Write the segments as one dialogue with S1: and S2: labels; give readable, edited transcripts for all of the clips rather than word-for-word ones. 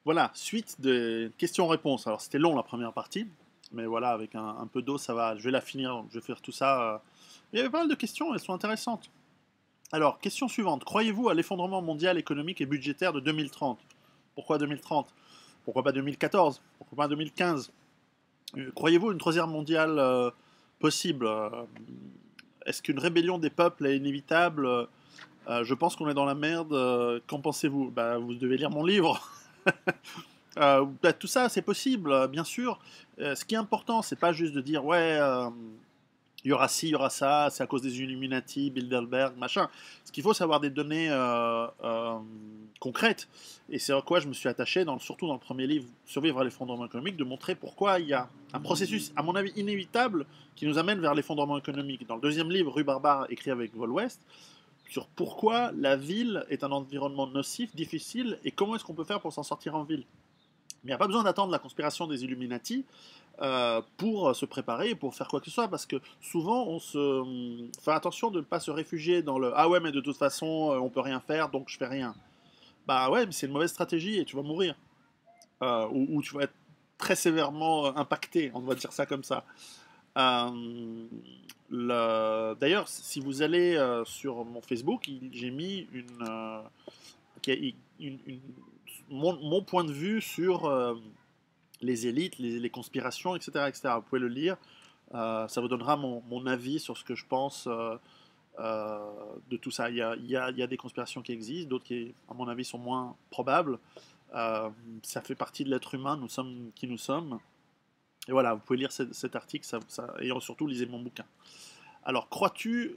S1: Voilà, suite des questions-réponses. Alors c'était long la première partie, mais voilà, avec un peu d'eau, ça va. Je vais la finir, je vais faire tout ça. Il y avait pas mal de questions, elles sont intéressantes. Alors, question suivante. Croyez-vous à l'effondrement mondial économique et budgétaire de 2030? Pourquoi 2030? Pourquoi pas 2014? Pourquoi pas 2015? Croyez-vous une troisième mondiale possible? Est-ce qu'une rébellion des peuples est inévitable? Je pense qu'on est dans la merde. Qu'en pensez-vous? Bah, vous devez lire mon livre. Bah, tout ça, c'est possible, bien sûr. Ce qui est important, c'est pas juste de dire ouais, il y aura ci, il y aura ça, c'est à cause des Illuminati, Bilderberg, machin. Ce qu'il faut, c'est avoir des données concrètes. Et c'est à quoi je me suis attaché, surtout dans le premier livre, Survivre à l'effondrement économique, de montrer pourquoi il y a un processus, à mon avis, inévitable qui nous amène vers l'effondrement économique. Dans le deuxième livre, Rue Barbare, écrit avec Vol West, sur pourquoi la ville est un environnement nocif, difficile, et comment est-ce qu'on peut faire pour s'en sortir en ville. Mais il n'y a pas besoin d'attendre la conspiration des Illuminati pour se préparer, pour faire quoi que ce soit, parce que souvent on se fait attention de ne pas se réfugier dans le ah ouais mais de toute façon on peut rien faire donc je fais rien. Bah ouais mais c'est une mauvaise stratégie et tu vas mourir ou tu vas être très sévèrement impacté, on va dire ça comme ça. Euh, D'ailleurs si vous allez sur mon Facebook, j'ai mis une- mon point de vue sur les élites, les conspirations, etc., etc. Vous pouvez le lire. Ça vous donnera mon avis sur ce que je pense de tout ça. Il y a des conspirations qui existent, d'autres qui, à mon avis, sont moins probables. Ça fait partie de l'être humain, nous sommes qui nous sommes. Et voilà, vous pouvez lire cet article, et surtout lisez mon bouquin. Alors, crois-tu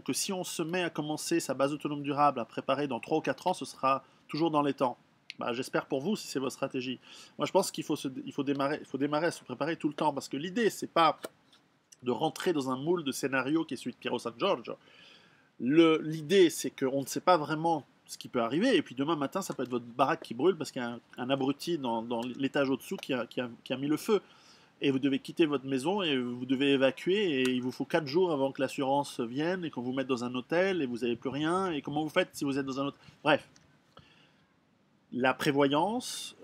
S1: que si on se met à commencer sa base autonome durable à préparer dans 3 ou 4 ans, ce sera toujours dans les temps? Bah, j'espère pour vous si c'est votre stratégie. Moi, je pense il faut démarrer à se préparer tout le temps parce que l'idée, c'est pas de rentrer dans un moule de scénario qui est celui de Piero San Giorgio. L'idée, c'est qu'on ne sait pas vraiment ce qui peut arriver, et puis demain matin, ça peut être votre baraque qui brûle parce qu'il y a un abruti dans l'étage au-dessous qui a mis le feu et vous devez quitter votre maison et vous devez évacuer et il vous faut 4 jours avant que l'assurance vienne et qu'on vous mette dans un hôtel et vous n'avez plus rien et comment vous faites si vous êtes dans un hôtel. Bref, la prévoyance,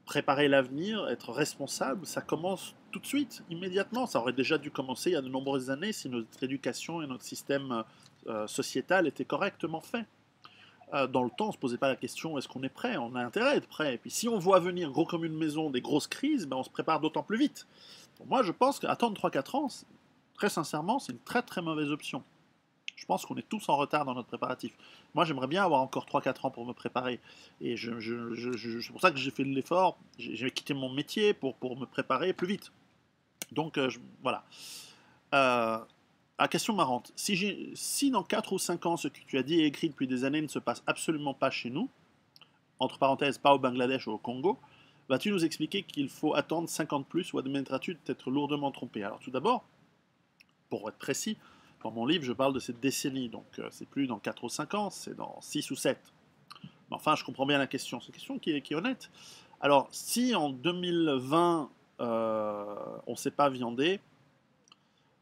S1: préparer l'avenir, être responsable, ça commence tout de suite, immédiatement. Ça aurait déjà dû commencer il y a de nombreuses années si notre éducation et notre système sociétal étaient correctement faits. Dans le temps, on ne se posait pas la question est-ce qu'on est prêt? On a intérêt à être prêt. Et puis si on voit venir gros comme une maison des grosses crises, ben on se prépare d'autant plus vite. Pour moi, je pense qu'attendre 3-4 ans, très sincèrement, c'est une très très mauvaise option. Je pense qu'on est tous en retard dans notre préparatif. Moi, j'aimerais bien avoir encore 3-4 ans pour me préparer. Et c'est pour ça que j'ai fait l'effort. J'ai quitté mon métier pour me préparer plus vite. Donc, voilà. Euh, question marrante. Si dans 4 ou 5 ans, ce que tu as dit et écrit depuis des années ne se passe absolument pas chez nous, entre parenthèses, pas au Bangladesh ou au Congo, vas-tu nous expliquer qu'il faut attendre 50 plus ou admettras-tu d'être lourdement trompé? Alors tout d'abord, pour être précis, dans mon livre, je parle de cette décennie, donc c'est plus dans 4 ou 5 ans, c'est dans 6 ou 7. Mais enfin, je comprends bien la question. C'est une question qui est honnête. Alors, si en 2020, on ne s'est pas viandé,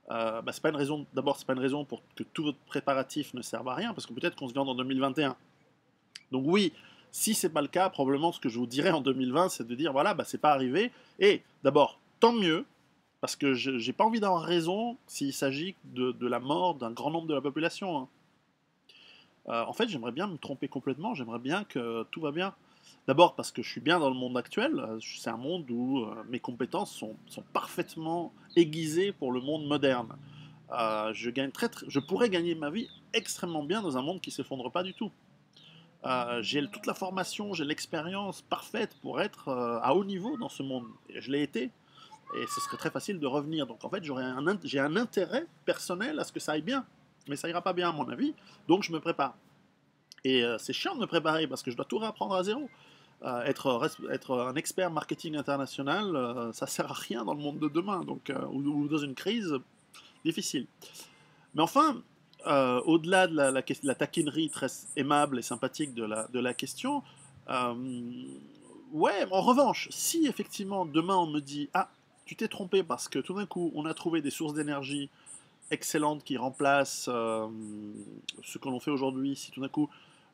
S1: bah, c'est pas une raison. D'abord, c'est pas une raison pour que tout votre préparatif ne serve à rien, parce que peut-être qu'on se viande en 2021. Donc oui, si c'est pas le cas, probablement ce que je vous dirais en 2020, c'est de dire voilà, bah, c'est pas arrivé. Et d'abord, tant mieux, parce que je n'ai pas envie d'avoir raison s'il s'agit de la mort d'un grand nombre de la population. Hein. En fait, j'aimerais bien me tromper complètement, j'aimerais bien que tout va bien. D'abord parce que je suis bien dans le monde actuel, c'est un monde où mes compétences sont parfaitement aiguisées pour le monde moderne. Je pourrais gagner ma vie extrêmement bien dans un monde qui ne s'effondre pas du tout. J'ai toute la formation, j'ai l'expérience parfaite pour être à haut niveau dans ce monde. Et je l'ai été. Et ce serait très facile de revenir. Donc en fait, j'ai un intérêt personnel à ce que ça aille bien. Mais ça ira pas bien à mon avis. Donc je me prépare. Et c'est chiant de me préparer parce que je dois tout réapprendre à zéro. Être un expert marketing international, ça sert à rien dans le monde de demain. Donc, ou dans une crise difficile. Mais enfin, au-delà de la taquinerie très aimable et sympathique de la question, euh, ouais, en revanche, si effectivement demain on me dit ah, tu t'es trompé parce que tout d'un coup on a trouvé des sources d'énergie excellentes qui remplacent ce que l'on fait aujourd'hui, si tout d'un coup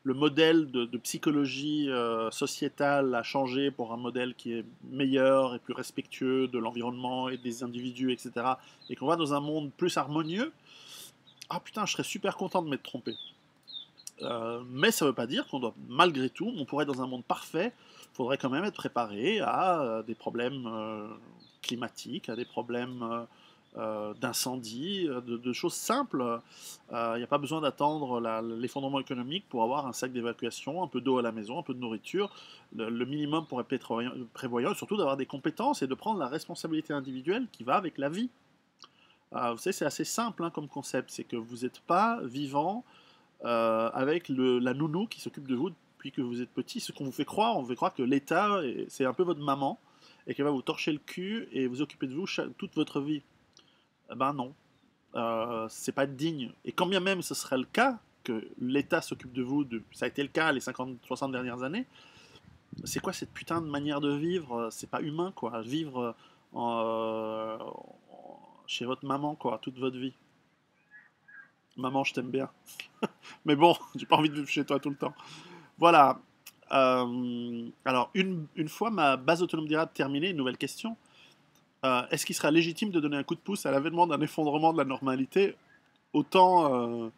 S1: le modèle de psychologie sociétale a changé pour un modèle qui est meilleur et plus respectueux de l'environnement et des individus, etc., et qu'on va dans un monde plus harmonieux, ah putain, je serais super content de m'être trompé. Mais ça ne veut pas dire qu'on doit, malgré tout, on pourrait être dans un monde parfait, il faudrait quand même être préparé à des problèmes climatiques, à des problèmes d'incendie, de choses simples. Il n'y a pas besoin d'attendre l'effondrement économique pour avoir un sac d'évacuation, un peu d'eau à la maison, un peu de nourriture, le minimum pour être prévoyant, et surtout d'avoir des compétences et de prendre la responsabilité individuelle qui va avec la vie. Vous savez, c'est assez simple hein, comme concept, c'est que vous n'êtes pas vivant avec la nounou qui s'occupe de vous depuis que vous êtes petit. Ce qu'on vous fait croire, on vous fait croire que l'État, c'est un peu votre maman, et qu'elle va vous torcher le cul et vous occuper de vous toute votre vie. Eh ben non, c'est pas digne. Et quand bien même ce serait le cas, que l'État s'occupe de vous, ça a été le cas les 50-60 dernières années, c'est quoi cette putain de manière de vivre? C'est pas humain, quoi. Vivre chez votre maman, quoi, toute votre vie. Maman, je t'aime bien. Mais bon, j'ai pas envie de vivre chez toi tout le temps. Voilà. Alors, une fois ma base autonome d'IRAD terminée, une nouvelle question. Est-ce qu'il sera légitime de donner un coup de pouce à l'avènement d'un effondrement de la normalité? Autant,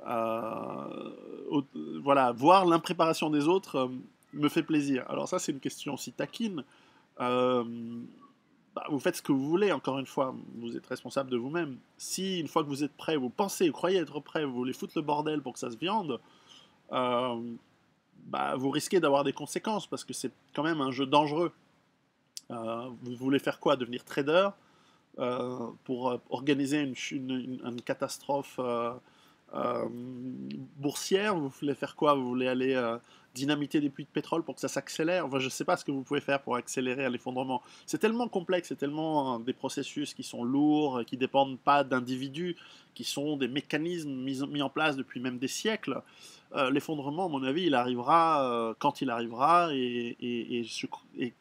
S1: au- voilà, voir l'impréparation des autres me fait plaisir. Alors ça, c'est une question aussi taquine. Euh, Bah, vous faites ce que vous voulez, encore une fois, vous êtes responsable de vous-même. Si, une fois que vous êtes prêt, vous pensez, vous croyez être prêt, vous voulez foutre le bordel pour que ça se viande, euh, bah, vous risquez d'avoir des conséquences, parce que c'est quand même un jeu dangereux. Vous voulez faire quoi? Devenir trader pour organiser une catastrophe euh, boursière? Vous voulez faire quoi? Vous voulez aller dynamiter des puits de pétrole pour que ça s'accélère? Enfin, je ne sais pas ce que vous pouvez faire pour accélérer l'effondrement. C'est tellement complexe, c'est tellement des processus qui sont lourds, qui ne dépendent pas d'individus, qui sont des mécanismes mis en place depuis même des siècles. L'effondrement, à mon avis, il arrivera quand il arrivera, et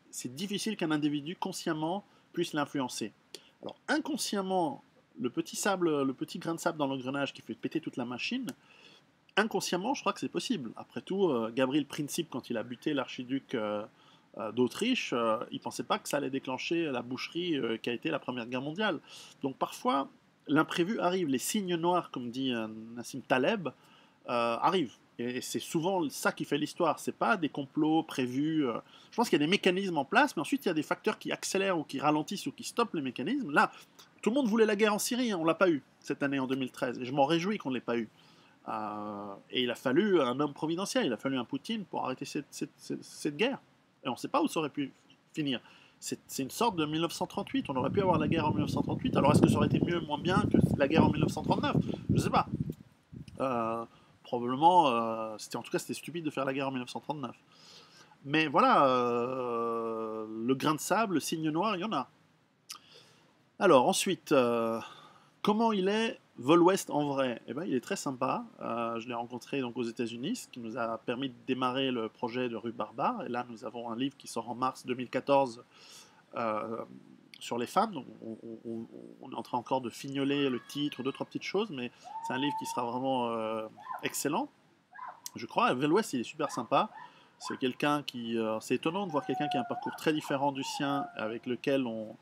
S1: c'est difficile qu'un individu consciemment puisse l'influencer. Alors inconsciemment, le petit grain de sable dans l'engrenage qui fait péter toute la machine, inconsciemment, je crois que c'est possible. Après tout, Gabriel Princip, quand il a buté l'archiduc d'Autriche, il ne pensait pas que ça allait déclencher la boucherie qui a été la Première Guerre mondiale. Donc parfois, l'imprévu arrive, les signes noirs, comme dit Nassim Taleb, arrivent. Et c'est souvent ça qui fait l'histoire. C'est pas des complots prévus. Je pense qu'il y a des mécanismes en place, mais ensuite il y a des facteurs qui accélèrent ou qui ralentissent ou qui stoppent les mécanismes. Là, tout le monde voulait la guerre en Syrie, hein, on l'a pas eu cette année en 2013, et je m'en réjouis qu'on ne l'ait pas eu. Et il a fallu un homme providentiel, il a fallu un Poutine pour arrêter cette guerre. Et on ne sait pas où ça aurait pu finir. C'est une sorte de 1938. On aurait pu avoir la guerre en 1938. Alors est-ce que ça aurait été mieux, moins bien que la guerre en 1939? Je ne sais pas. Euh, Probablement, en tout cas, c'était stupide de faire la guerre en 1939. Mais voilà, le grain de sable, le signe noir, il y en a. Alors ensuite, comment il est Vol West en vrai? Eh ben, il est très sympa. Je l'ai rencontré donc aux États-Unis, ce qui nous a permis de démarrer le projet de Rue Barbare. Et là, nous avons un livre qui sort en mars 2014 euh, sur les femmes. Donc, on est en train encore de fignoler le titre, deux, trois petites choses, mais c'est un livre qui sera vraiment excellent, je crois. Vol West, il est super sympa. C'est quelqu'un qui. C'est étonnant de voir quelqu'un qui a un parcours très différent du sien, avec lequel on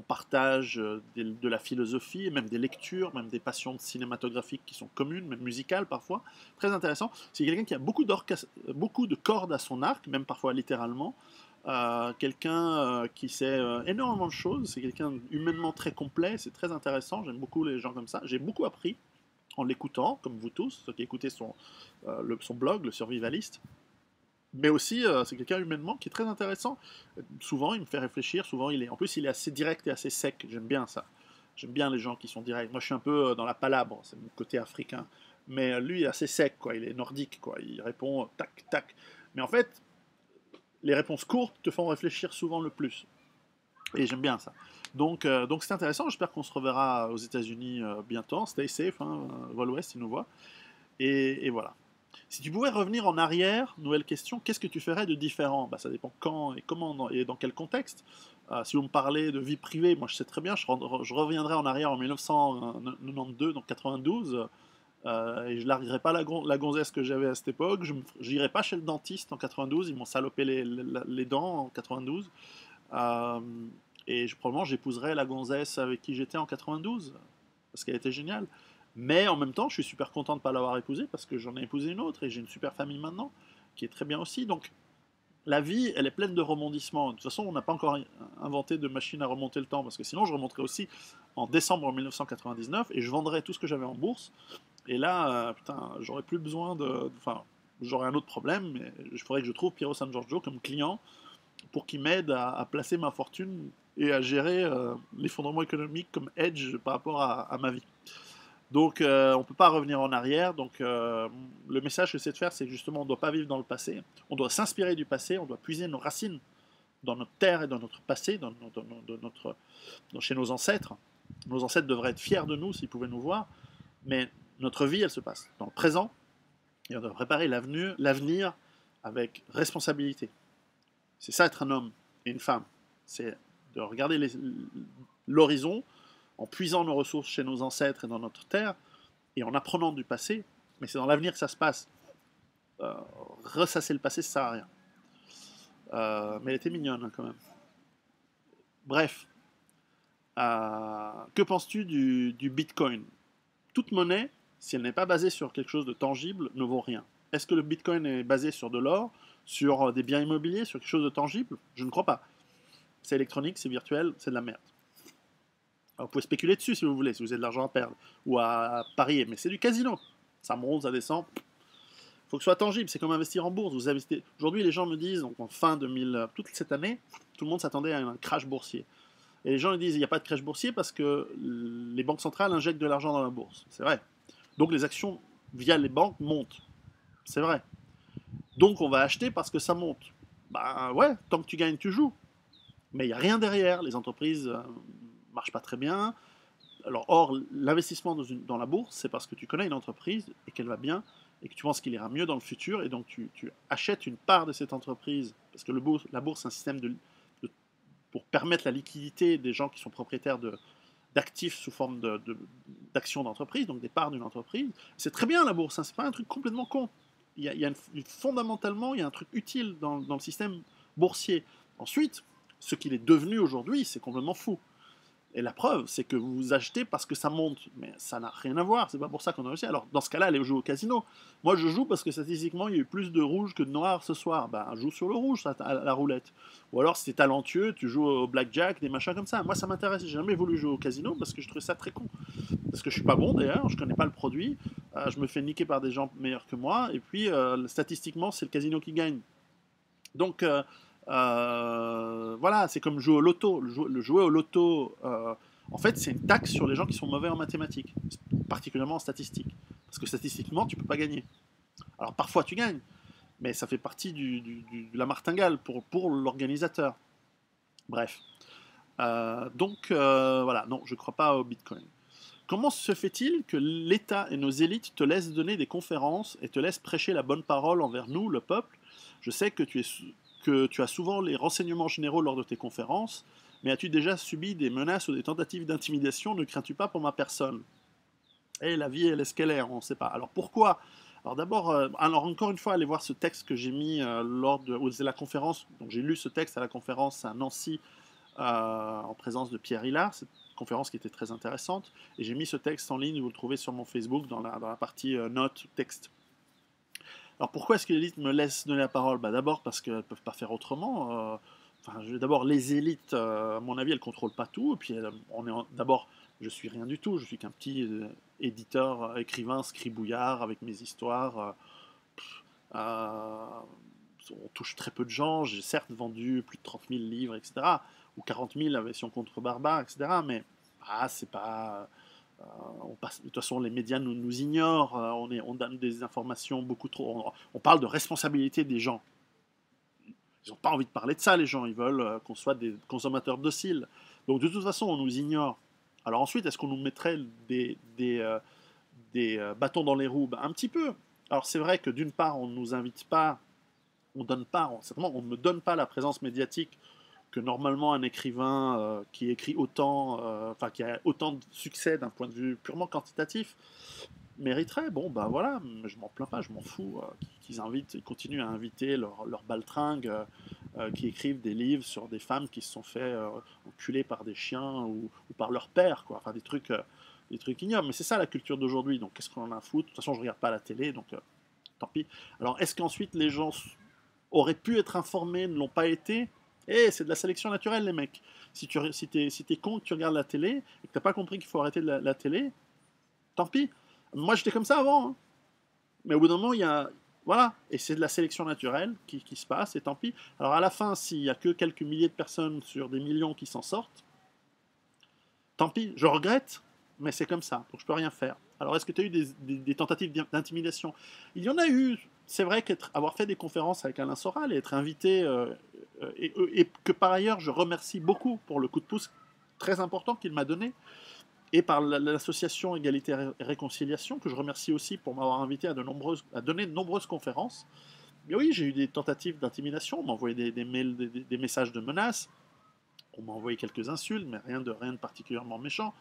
S1: partage de la philosophie, même des lectures, même des passions cinématographiques qui sont communes, même musicales parfois. Très intéressant. C'est quelqu'un qui a beaucoup de cordes à son arc, même parfois littéralement. Quelqu'un qui sait énormément de choses. C'est quelqu'un humainement très complet. C'est très intéressant. J'aime beaucoup les gens comme ça. J'ai beaucoup appris en l'écoutant, comme vous tous, ceux qui écoutez son blog, Le Survivaliste. Mais aussi, c'est quelqu'un humainement qui est très intéressant. Souvent, il me fait réfléchir. Souvent, en plus, il est assez direct et assez sec. J'aime bien ça. J'aime bien les gens qui sont directs. Moi, je suis un peu dans la palabre. C'est mon côté africain. Mais lui, il est assez sec, quoi. Il est nordique, quoi. Il répond tac, tac. Mais en fait, les réponses courtes te font réfléchir souvent le plus. Et j'aime bien ça. Donc c'est intéressant. J'espère qu'on se reverra aux États-Unis bientôt. Stay safe, hein. Vol Ouest, il nous voit. Et voilà. Si tu pouvais revenir en arrière, nouvelle question, qu'est-ce que tu ferais de différent? Bah, ça dépend quand et comment et dans quel contexte. Si vous me parlez de vie privée, moi je sais très bien, je reviendrai en arrière en 1992, donc 92. Et je larguerai pas la gonzesse que j'avais à cette époque. Je n'irai pas chez le dentiste en 92. Ils m'ont salopé les dents en 92. Euh, et probablement j'épouserai la gonzesse avec qui j'étais en 92. Parce qu'elle était géniale. Mais en même temps, je suis super content de ne pas l'avoir épousée parce que j'en ai épousé une autre et j'ai une super famille maintenant qui est très bien aussi. Donc la vie, elle est pleine de rebondissements. De toute façon, on n'a pas encore inventé de machine à remonter le temps parce que sinon, je remonterais aussi en décembre 1999 et je vendrais tout ce que j'avais en bourse. Et là, putain, j'aurais plus besoin de. Enfin, j'aurais un autre problème, mais il faudrait que je trouve Piero San Giorgio comme client pour qu'il m'aide à placer ma fortune et à gérer l'effondrement économique comme edge par rapport à ma vie. Donc, on ne peut pas revenir en arrière. Donc, le message que c'est de faire, c'est que justement, on ne doit pas vivre dans le passé. On doit s'inspirer du passé. On doit puiser nos racines dans notre terre et dans notre passé, chez nos ancêtres. Nos ancêtres devraient être fiers de nous s'ils pouvaient nous voir. Mais notre vie, elle se passe dans le présent. Et on doit préparer l'avenir avec responsabilité. C'est ça être un homme et une femme. C'est de regarder l'horizon en puisant nos ressources chez nos ancêtres et dans notre terre et en apprenant du passé. Mais c'est dans l'avenir que ça se passe. Ressasser le passé, ça sert à rien. Mais elle était mignonne hein, quand même. Bref, que penses-tu du Bitcoin? Toute monnaie, si elle n'est pas basée sur quelque chose de tangible, ne vaut rien. Est-ce que le Bitcoin est basé sur de l'or, sur des biens immobiliers, sur quelque chose de tangible? Je ne crois pas. C'est électronique, c'est virtuel, c'est de la merde. Alors, vous pouvez spéculer dessus si vous voulez, si vous avez de l'argent à perdre, ou à parier, mais c'est du casino. Ça monte, ça descend. Il faut que ce soit tangible, c'est comme investir en bourse. Vous investissez... Aujourd'hui, les gens me disent, donc en fin 2000, toute cette année, tout le monde s'attendait à un crash boursier. Et les gens ils disent, il n'y a pas de crash boursier parce que les banques centrales injectent de l'argent dans la bourse. C'est vrai. Donc les actions via les banques montent. C'est vrai. Donc on va acheter parce que ça monte. Bah ouais, tant que tu gagnes, tu joues. Mais il n'y a rien derrière. Les entreprises marchent pas très bien. Alors, or, l'investissement dans la bourse, c'est parce que tu connais une entreprise et qu'elle va bien et que tu penses qu'il ira mieux dans le futur et donc tu achètes une part de cette entreprise parce que la bourse, c'est un système pour permettre la liquidité des gens qui sont propriétaires d'actifs sous forme d'actions d'entreprise, donc des parts d'une entreprise. C'est très bien la bourse, hein, c'est pas un truc complètement con. Fondamentalement, il y a un truc utile dans le système boursier. Ensuite, ce qu'il est devenu aujourd'hui, c'est complètement fou. Et la preuve, c'est que vous achetez parce que ça monte. Mais ça n'a rien à voir, c'est pas pour ça qu'on a réussi. Alors, dans ce cas-là, allez jouer au casino. Moi, je joue parce que statistiquement, il y a eu plus de rouge que de noir ce soir. Ben, joue sur le rouge, à la roulette. Ou alors, si t'es talentueux, tu joues au blackjack, des machins comme ça. Moi, ça m'intéresse. J'ai jamais voulu jouer au casino parce que je trouvais ça très con. Parce que je suis pas bon d'ailleurs, je connais pas le produit. Je me fais niquer par des gens meilleurs que moi. Et puis, statistiquement, c'est le casino qui gagne. Donc, voilà, c'est comme jouer au loto. Le jouer au loto, en fait, c'est une taxe sur les gens qui sont mauvais en mathématiques, particulièrement en statistiques. Parce que statistiquement, tu peux pas gagner. Alors parfois, tu gagnes, mais ça fait partie de la martingale pour l'organisateur. Bref. Voilà, non, je ne crois pas au Bitcoin. Comment se fait-il que l'État et nos élites te laissent donner des conférences et te laissent prêcher la bonne parole envers nous, le peuple? Je sais que tu as souvent les renseignements généraux lors de tes conférences, mais as-tu déjà subi des menaces ou des tentatives d'intimidation? Ne crains-tu pas pour ma personne? Et la vie, elle est ce qu'elle est, on ne sait pas. Alors pourquoi? Alors d'abord, alors encore une fois, allez voir ce texte que j'ai mis lors de la conférence. Donc j'ai lu ce texte à la conférence à Nancy en présence de Pierre Hillard, cette conférence qui était très intéressante. Et j'ai mis ce texte en ligne, vous le trouvez sur mon Facebook dans la partie notes, texte. Alors pourquoi est-ce que l'élite me laisse donner la parole? D'abord parce qu'elles ne peuvent pas faire autrement. D'abord, les élites, à mon avis, elles ne contrôlent pas tout. Et puis, d'abord, je suis rien du tout. Je suis qu'un petit éditeur, écrivain, scribouillard avec mes histoires. On touche très peu de gens. J'ai certes vendu plus de 30 000 livres, etc. Ou 40 000 la version contre barbare, etc. Mais c'est pas. De toute façon, les médias nous ignorent. On donne des informations beaucoup trop. On parle de responsabilité des gens. Ils n'ont pas envie de parler de ça, les gens. Ils veulent qu'on soit des consommateurs dociles. Donc, de toute façon, on nous ignore. Alors ensuite, est-ce qu'on nous mettrait des bâtons dans les roues? Un petit peu. Alors c'est vrai que d'une part, on ne nous invite pas, on donne pas, certainement, on ne me donne pas la présence médiatique que normalement un écrivain qui écrit autant, qui a autant de succès d'un point de vue purement quantitatif, mériteraient. Bon, ben voilà, je m'en plains pas, je m'en fous. Ils continuent à inviter leurs baltringues qui écrivent des livres sur des femmes qui se sont fait enculer par des chiens ou par leur père, quoi. Enfin, des trucs ignobles. Mais c'est ça la culture d'aujourd'hui. Donc, qu'est-ce qu'on en a à foutre? De toute façon, je regarde pas la télé, donc tant pis. Alors, est-ce qu'ensuite les gens auraient pu être informés, ne l'ont pas été? Eh, c'est de la sélection naturelle, les mecs. Si t'es con que tu regardes la télé et que t'as pas compris qu'il faut arrêter la télé, tant pis. Moi, j'étais comme ça avant, hein. Mais au bout d'un moment, il y a. Voilà, et c'est de la sélection naturelle qui se passe, et tant pis. Alors à la fin, s'il y a que quelques milliers de personnes sur des millions qui s'en sortent, tant pis, je regrette, mais c'est comme ça, donc je peux rien faire. Alors est-ce que tu as eu des tentatives d'intimidation? Il y en a eu, c'est vrai qu'avoir fait des conférences avec Alain Soral et être invité, et que par ailleurs je remercie beaucoup pour le coup de pouce très important qu'il m'a donné, et par l'association Égalité et Réconciliation, que je remercie aussi pour m'avoir invité à donner de nombreuses conférences. Mais oui, j'ai eu des tentatives d'intimidation, on m'a envoyé des mails, des messages de menaces, on m'a envoyé quelques insultes, mais rien de particulièrement méchant.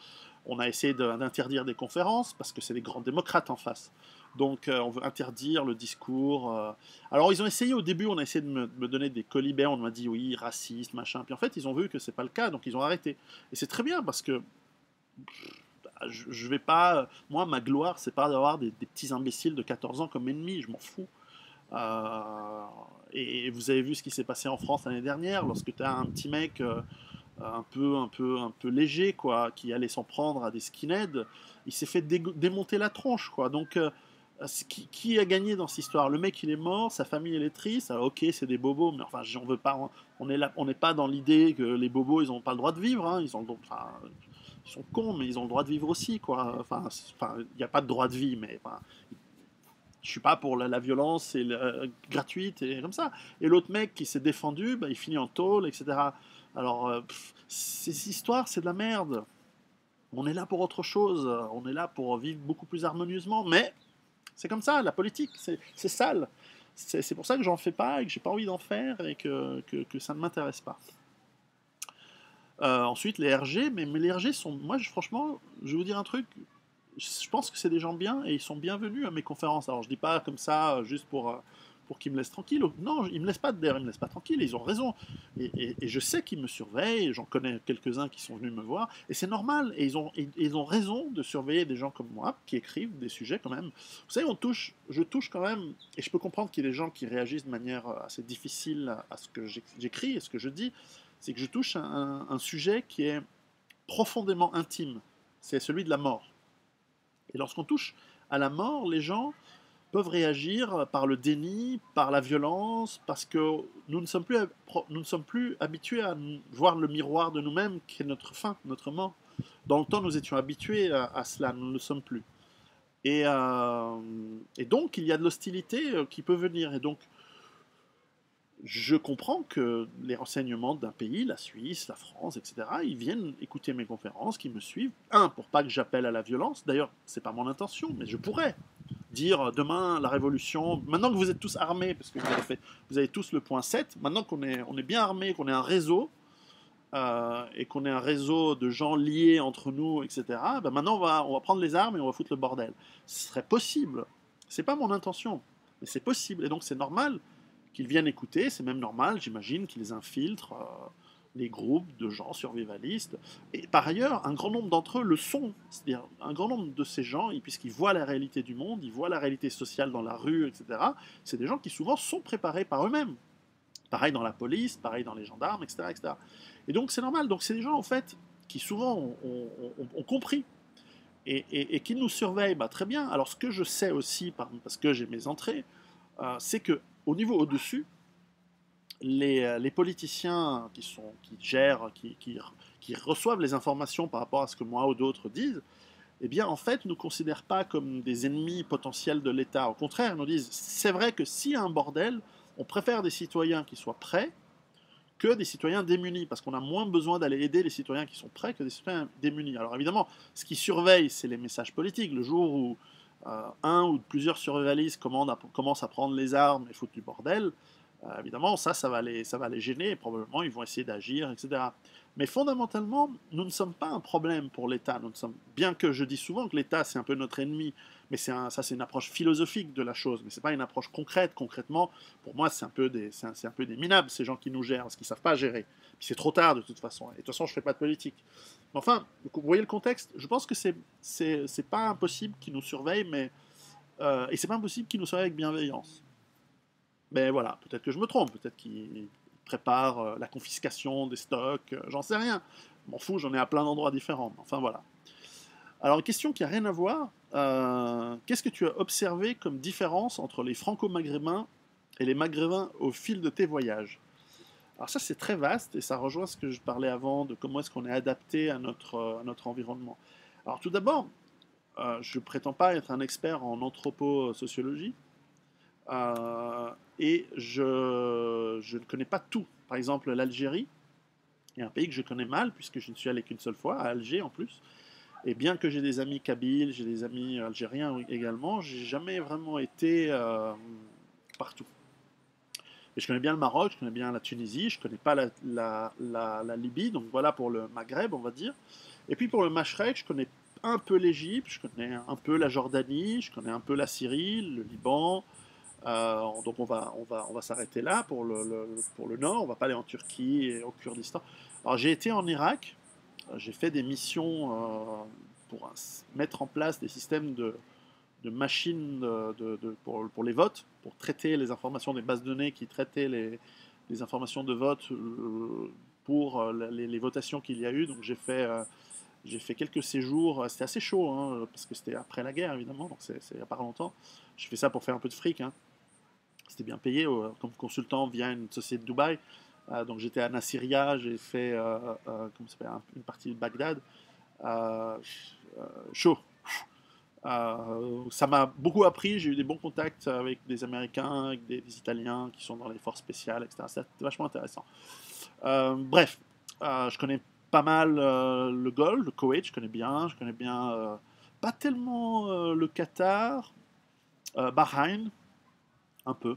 S1: On a essayé d'interdire des conférences, parce que c'est des grands démocrates en face. Donc on veut interdire le discours. Alors ils ont essayé au début, on a essayé de me donner des colibets, on m'a dit oui, raciste, machin. Puis en fait, ils ont vu que c'est pas le cas, donc ils ont arrêté. Et c'est très bien, parce que je vais pas. Moi, ma gloire, c'est pas d'avoir des petits imbéciles de 14 ans comme ennemis, je m'en fous. Euh, et vous avez vu ce qui s'est passé en France l'année dernière, lorsque tu as un petit mec un peu léger, quoi, qui allait s'en prendre à des skinheads, il s'est fait démonter la tronche, quoi. Donc, qui a gagné dans cette histoire? Le mec, il est mort, sa famille, elle est triste. Alors, ok, c'est des bobos, mais enfin, j'en veux pas. On n'est pas dans l'idée que les bobos, ils n'ont pas le droit de vivre. Hein, enfin, ils sont cons, mais ils ont le droit de vivre aussi, quoi. Enfin, il n'y a pas de droit de vie, mais enfin, je suis pas pour la violence gratuite et comme ça. Et l'autre mec qui s'est défendu, bah, il finit en tôle, etc. Alors, ces histoires, c'est de la merde. On est là pour autre chose. On est là pour vivre beaucoup plus harmonieusement. Mais c'est comme ça, la politique, c'est sale. C'est pour ça que j'en fais pas et que j'ai pas envie d'en faire et que ça ne m'intéresse pas. Ensuite, les RG, mais les RG sont. Moi, franchement, je vais vous dire un truc. Je pense que c'est des gens bien et ils sont bienvenus à mes conférences. Alors, je dis pas comme ça juste pour qu'ils me laissent tranquille. Non, ils me laissent pas, d'ailleurs, ils me laissent pas tranquille. Ils ont raison. Et je sais qu'ils me surveillent. J'en connais quelques-uns qui sont venus me voir. Et c'est normal. Et ils ont raison de surveiller des gens comme moi qui écrivent des sujets quand même. Vous savez, je touche quand même. Et je peux comprendre qu'il y ait des gens qui réagissent de manière assez difficile à ce que j'écris et ce que je dis. C'est que je touche un sujet qui est profondément intime. C'est celui de la mort. Et lorsqu'on touche à la mort, les gens peuvent réagir par le déni, par la violence, parce que nous ne sommes plus habitués à voir le miroir de nous-mêmes, qui est notre fin, notre mort. Dans le temps, nous étions habitués à cela, nous ne le sommes plus. Et donc, il y a de l'hostilité qui peut venir. Et donc, je comprends que les renseignements d'un pays, la Suisse, la France, etc., ils viennent écouter mes conférences, qu'ils me suivent. Pour pas que j'appelle à la violence. D'ailleurs, c'est pas mon intention, mais je pourrais dire demain la révolution. Maintenant que vous êtes tous armés, parce que vous avez tous le point 7, maintenant on est bien armés, qu'on est un réseau, et qu'on est un réseau de gens liés entre nous, etc., ben maintenant on va prendre les armes et on va foutre le bordel. Ce serait possible. C'est pas mon intention, mais c'est possible. Et donc c'est normal qu'ils viennent écouter, c'est même normal, j'imagine, qu'ils infiltrent les groupes de gens survivalistes. Et par ailleurs, un grand nombre d'entre eux le sont. C'est-à-dire, un grand nombre de ces gens, puisqu'ils voient la réalité du monde, ils voient la réalité sociale dans la rue, etc., c'est des gens qui souvent sont préparés par eux-mêmes. Pareil dans la police, pareil dans les gendarmes, etc. etc. Et donc c'est normal. Donc c'est des gens, en fait, qui souvent ont compris et qui nous surveillent, bah, très bien. Alors ce que je sais aussi, parce que j'ai mes entrées, c'est que au niveau au-dessus, les politiciens qui gèrent, qui reçoivent les informations par rapport à ce que moi ou d'autres disent, eh bien, en fait, ne nous considèrent pas comme des ennemis potentiels de l'État. Au contraire, ils nous disent, c'est vrai que s'il y a un bordel, on préfère des citoyens qui soient prêts que des citoyens démunis, parce qu'on a moins besoin d'aller aider les citoyens qui sont prêts que des citoyens démunis. Alors évidemment, ce qui surveille, c'est les messages politiques. Le jour où un ou plusieurs survivalistes commencent à prendre les armes et foutre du bordel, évidemment, ça va les gêner, et probablement ils vont essayer d'agir, etc. Mais fondamentalement, nous ne sommes pas un problème pour l'État. Bien que je dis souvent que l'État, c'est un peu notre ennemi, Mais ça, c'est une approche philosophique de la chose, mais c'est pas une approche concrète. Concrètement, pour moi, c'est un peu des minables, ces gens qui nous gèrent, parce qu'ils savent pas gérer. Puis c'est trop tard, de toute façon. Et de toute façon, je fais pas de politique. Mais enfin, vous voyez le contexte. Je pense que c'est pas impossible qu'ils nous surveillent, mais et c'est pas impossible qu'ils nous surveillent avec bienveillance. Mais voilà, peut-être que je me trompe, peut-être qu'ils préparent la confiscation des stocks, j'en sais rien. M'en fous, j'en ai à plein d'endroits différents. Enfin voilà. Alors, une question qui n'a rien à voir. Qu'est-ce que tu as observé comme différence entre les franco-maghrébins et les maghrébins au fil de tes voyages? Alors ça, c'est très vaste et ça rejoint ce que je parlais avant de comment est-ce qu'on est adapté à notre environnement. Alors tout d'abord, je ne prétends pas être un expert en anthroposociologie et je ne connais pas tout. Par exemple, l'Algérie est un pays que je connais mal puisque je ne suis allé qu'une seule fois, à Alger en plus. Et bien que j'ai des amis kabyles, j'ai des amis algériens également, j'ai jamais vraiment été partout. Et je connais bien le Maroc, je connais bien la Tunisie, je connais pas la Libye, donc voilà pour le Maghreb, on va dire. Et puis pour le Mashrek, je connais un peu l'Égypte, je connais un peu la Jordanie, je connais un peu la Syrie, le Liban. Donc on va s'arrêter là pour le nord, on va pas aller en Turquie et au Kurdistan. Alors j'ai été en Irak, j'ai fait des missions pour mettre en place des systèmes de machines pour les votes, pour traiter les informations des bases de données qui traitaient les informations de vote pour les votations qu'il y a eu. Donc j'ai fait quelques séjours, c'était assez chaud, hein, parce que c'était après la guerre évidemment, donc c'est il n'y a pas longtemps. J'ai fait ça pour faire un peu de fric, hein. C'était bien payé comme consultant via une société de Dubaï. Donc j'étais à Nasiriyah, j'ai fait comment ça s'appelle, une partie de Bagdad. Euh, Chaud. Ça m'a beaucoup appris, j'ai eu des bons contacts avec des Américains, avec des Italiens qui sont dans les forces spéciales, etc. C'était vachement intéressant. Bref, je connais pas mal le Golfe, le Koweït, je connais bien pas tellement le Qatar, Bahreïn, un peu.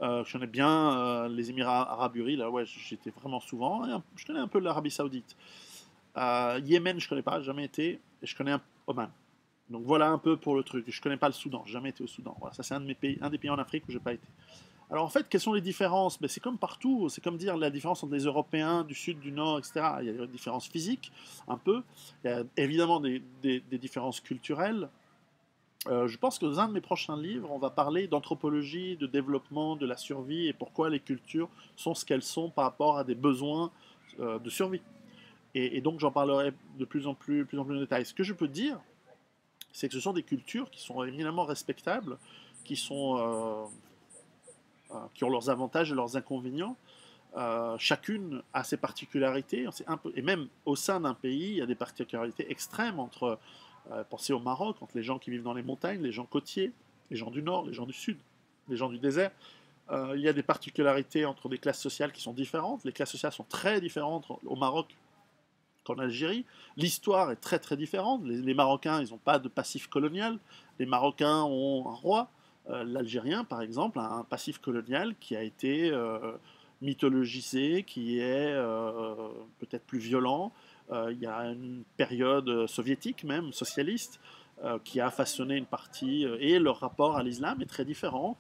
S1: Je connais bien les Émirats Arabes Unis, là ouais, j'étais vraiment souvent. Et je connais un peu l'Arabie Saoudite. Yémen, je connais pas, jamais été. Et je connais Oman. Donc voilà un peu pour le truc. Je connais pas le Soudan, j'ai jamais été au Soudan. Voilà, ça c'est un de mes pays, un des pays en Afrique où j'ai pas été. Alors en fait, quelles sont les différences? Ben, c'est comme partout, c'est comme dire la différence entre les Européens du Sud, du Nord, etc. Il y a des différences physiques, un peu. Il y a évidemment des différences culturelles. Je pense que dans un de mes prochains livres, on va parler d'anthropologie, de développement, de la survie et pourquoi les cultures sont ce qu'elles sont par rapport à des besoins de survie. Et donc j'en parlerai de plus en plus en détail. Ce que je peux dire, c'est que ce sont des cultures qui sont éminemment respectables, qui sont qui ont leurs avantages et leurs inconvénients. Chacune a ses particularités, et même au sein d'un pays, il y a des particularités extrêmes entre, pensez au Maroc, entre les gens qui vivent dans les montagnes, les gens côtiers, les gens du nord, les gens du sud, les gens du désert. Il y a des particularités entre des classes sociales qui sont différentes. Les classes sociales sont très différentes au Maroc qu'en Algérie. L'histoire est très très différente. Les Marocains, ils n'ont pas de passif colonial. Les Marocains ont un roi. L'Algérien, par exemple, a un passif colonial qui a été mythologisé, qui est peut-être plus violent. Il y a une période soviétique même, socialiste, qui a façonné une partie, et leur rapport à l'islam est très différent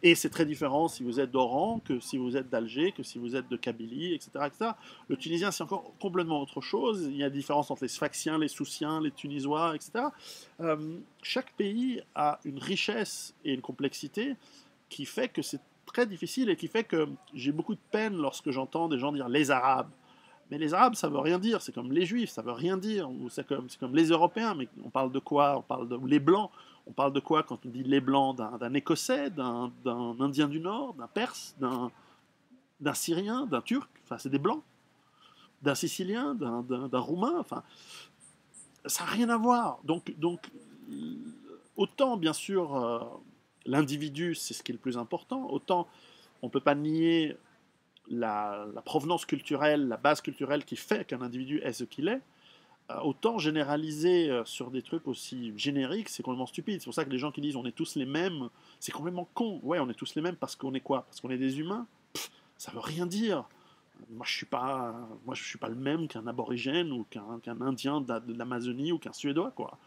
S1: et c'est très différent si vous êtes d'Oran, que si vous êtes d'Alger, que si vous êtes de Kabylie, etc., etc. Le tunisien, c'est encore complètement autre chose. Il y a des différences entre les Sfaxiens, les Soussiens, les Tunisois, etc. Chaque pays a une richesse et une complexité qui fait que c'est très difficile et qui fait que j'ai beaucoup de peine lorsque j'entends des gens dire les Arabes. Mais les Arabes, ça veut rien dire. C'est comme les Juifs, ça veut rien dire. Ou c'est comme les Européens. Mais on parle de quoi? On parle de ou les Blancs. On parle de quoi quand on dit les Blancs? D'un Écossais, d'un Indien du Nord, d'un Perse, d'un Syrien, d'un Turc. Enfin, c'est des Blancs. D'un Sicilien, d'un Roumain. Enfin, ça n'a rien à voir. Donc autant, bien sûr, l'individu, c'est ce qui est le plus important. Autant, on ne peut pas nier la provenance culturelle, la base culturelle qui fait qu'un individu est ce qu'il est, autant généraliser sur des trucs aussi génériques, c'est complètement stupide. C'est pour ça que les gens qui disent on est tous les mêmes, c'est complètement con. Ouais, on est tous les mêmes parce qu'on est quoi? Parce qu'on est des humains? Ça veut rien dire. Moi, je suis pas le même qu'un aborigène ou qu'un Indien de l'Amazonie ou qu'un Suédois, quoi.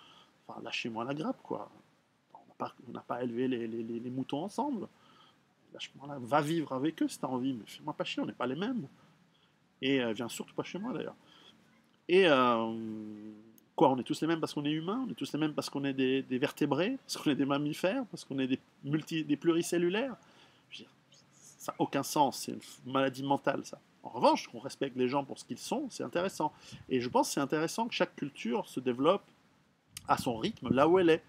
S1: Enfin, lâchez-moi la grappe, quoi. On n'a pas élevé les moutons ensemble. Vachement là, va vivre avec eux si tu as envie, mais fais-moi pas chier, on n'est pas les mêmes. Et viens surtout pas chez moi d'ailleurs. Et quoi, on est tous les mêmes parce qu'on est humain, on est tous les mêmes parce qu'on est des vertébrés, parce qu'on est des mammifères, parce qu'on est des pluricellulaires. Je veux dire, ça n'a aucun sens, c'est une maladie mentale ça. En revanche, qu'on respecte les gens pour ce qu'ils sont, c'est intéressant. Et je pense que c'est intéressant que chaque culture se développe à son rythme, là où elle est.